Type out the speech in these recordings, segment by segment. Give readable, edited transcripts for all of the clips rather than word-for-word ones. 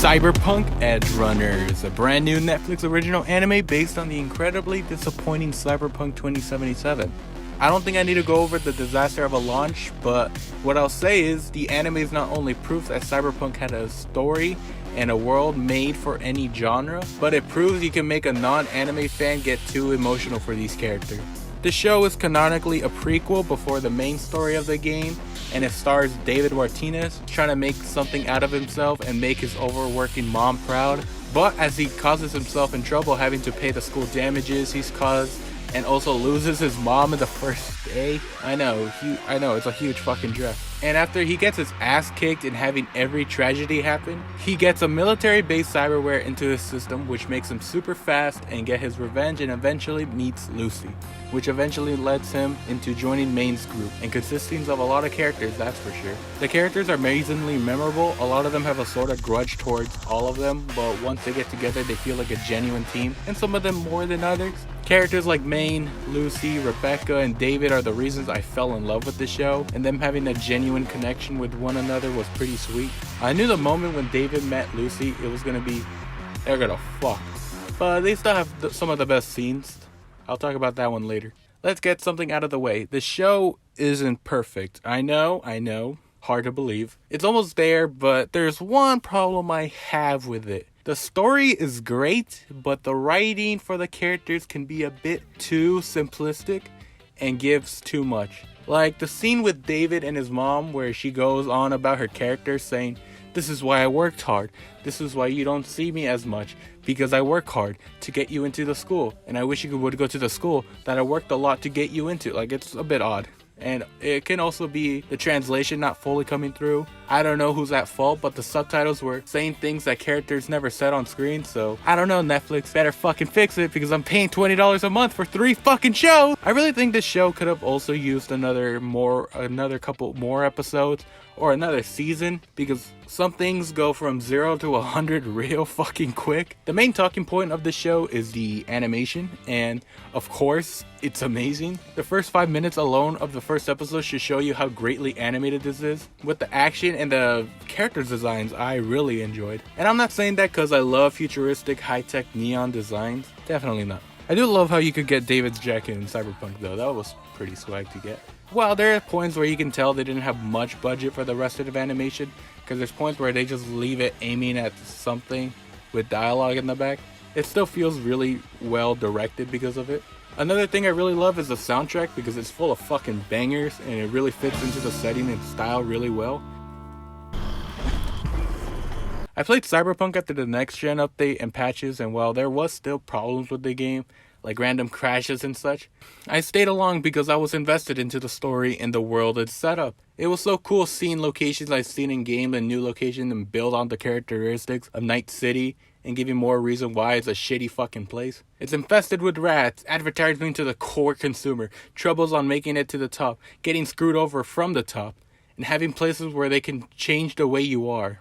Cyberpunk EdgeRunners, a brand new Netflix original anime based on the incredibly disappointing Cyberpunk 2077. I don't think I need to go over the disaster of a launch, but what I'll say is the anime is not only proof that Cyberpunk had a story and a world made for any genre, but it proves you can make a non-anime fan get too emotional for these characters. The show is canonically a prequel before the main story of the game, and it stars David Martinez trying to make something out of himself and make his overworking mom proud. But as he causes himself in trouble having to pay the school damages he's caused, and also loses his mom in the first day. I know, it's a huge fucking draft. And after he gets his ass kicked and having every tragedy happen, he gets a military-based cyberware into his system, which makes him super fast and get his revenge, and eventually meets Lucy, which eventually lets him into joining Main's group, and consisting of a lot of characters, that's for sure. The characters are amazingly memorable. A lot of them have a sort of grudge towards all of them, but once they get together they feel like a genuine team, and some of them more than others. Characters like Maine, Lucy, Rebecca, and David are the reasons I fell in love with the show, and them having a genuine connection with one another was pretty sweet. I knew the moment when David met Lucy, it was gonna be, they're gonna fuck. But they still have some of the best scenes. I'll talk about that one later. Let's get something out of the way. The show isn't perfect. I know, hard to believe. It's almost there, but there's one problem I have with it. The story is great, but the writing for the characters can be a bit too simplistic and gives too much. Like the scene with David and his mom where she goes on about her character saying, "This is why I worked hard. This is why you don't see me as much, because I work hard to get you into the school. And I wish you would go to the school that I worked a lot to get you into." Like, it's a bit odd. And it can also be the translation not fully coming through. I don't know who's at fault, but the subtitles were saying things that characters never said on screen. So I don't know, Netflix better fucking fix it, because I'm paying $20 a month for 3 fucking shows. I really think this show could have also used another couple more episodes or another season, because some things go from 0 to 100 real fucking quick. The main talking point of the show is the animation, and of course it's amazing. The first 5 minutes alone of the first episode should show you how greatly animated this is. With the action and the character designs, I really enjoyed. And I'm not saying that because I love futuristic high-tech neon designs. Definitely not. I do love how you could get David's jacket in Cyberpunk though. That was pretty swag to get. Well, there are points where you can tell they didn't have much budget for the rest of the animation, because there's points where they just leave it aiming at something with dialogue in the back. It still feels really well directed because of it. Another thing I really love is the soundtrack, because it's full of fucking bangers and it really fits into the setting and style really well. I played Cyberpunk after the next gen update and patches, and while there was still problems with the game, like random crashes and such, I stayed along because I was invested into the story and the world it's set up. It was so cool seeing locations I've seen in game and new locations and build on the characteristics of Night City and giving more reason why it's a shitty fucking place. It's infested with rats, advertising to the core consumer, troubles on making it to the top, getting screwed over from the top, and having places where they can change the way you are.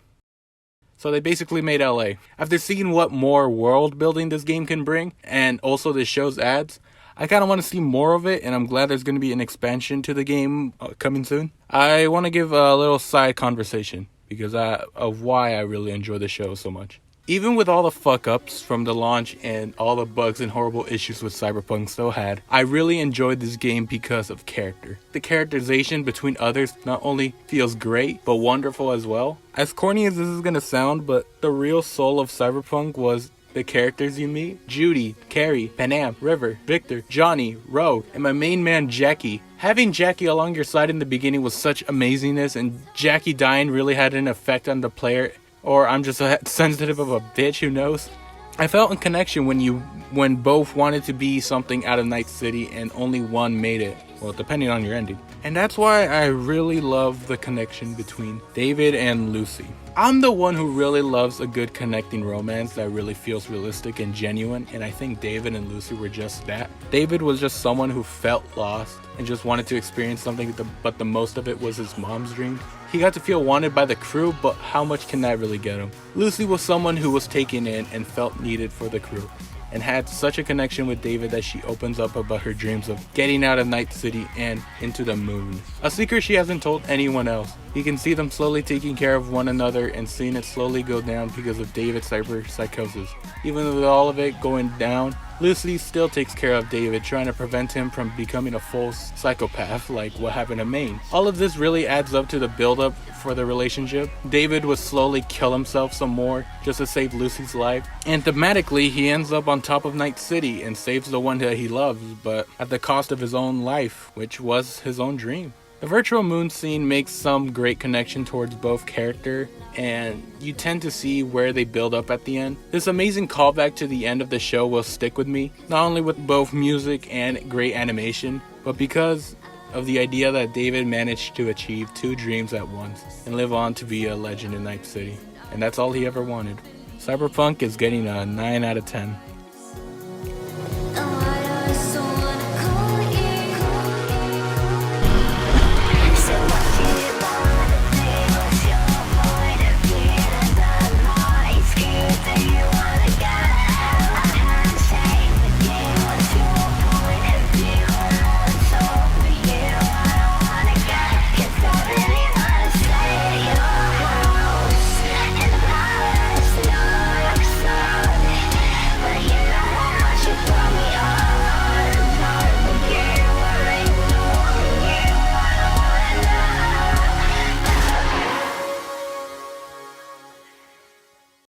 So they basically made LA. After seeing what more world building this game can bring, and also the show's ads, I kind of want to see more of it, and I'm glad there's going to be an expansion to the game coming soon. I want to give a little side conversation because of why I really enjoy the show so much. Even with all the fuck-ups from the launch and all the bugs and horrible issues with Cyberpunk still had, I really enjoyed this game because of character. The characterization between others not only feels great, but wonderful as well. As corny as this is gonna sound, but the real soul of Cyberpunk was the characters you meet. Judy, Carrie, Panam, River, Victor, Johnny, Rogue, and my main man Jackie. Having Jackie along your side in the beginning was such amazingness, and Jackie dying really had an effect on the player. Or I'm just sensitive of a bitch, who knows? I felt a connection when both wanted to be something out of Night City and only one made it. Well, depending on your ending. And that's why I really love the connection between David and Lucy. I'm the one who really loves a good connecting romance that really feels realistic and genuine, and I think David and Lucy were just that. David was just someone who felt lost and just wanted to experience something, but the most of it was his mom's dream. He got to feel wanted by the crew, but how much can that really get him? Lucy was someone who was taken in and felt needed for the crew. and had such a connection with David that she opens up about her dreams of getting out of Night City and into the moon. A secret she hasn't told anyone else. You can see them slowly taking care of one another and seeing it slowly go down because of David's cyberpsychosis. Even with all of it going down, Lucy still takes care of David, trying to prevent him from becoming a full psychopath like what happened to Maine. All of this really adds up to the build-up for the relationship. David would slowly kill himself some more just to save Lucy's life, and thematically he ends up on top of Night City and saves the one that he loves, but at the cost of his own life, which was his own dream. The virtual moon scene makes some great connection towards both character, and you tend to see where they build up at the end. This amazing callback to the end of the show will stick with me, not only with both music and great animation, but because of the idea that David managed to achieve two dreams at once and live on to be a legend in Night City. And that's all he ever wanted. Cyberpunk is getting a 9 out of 10.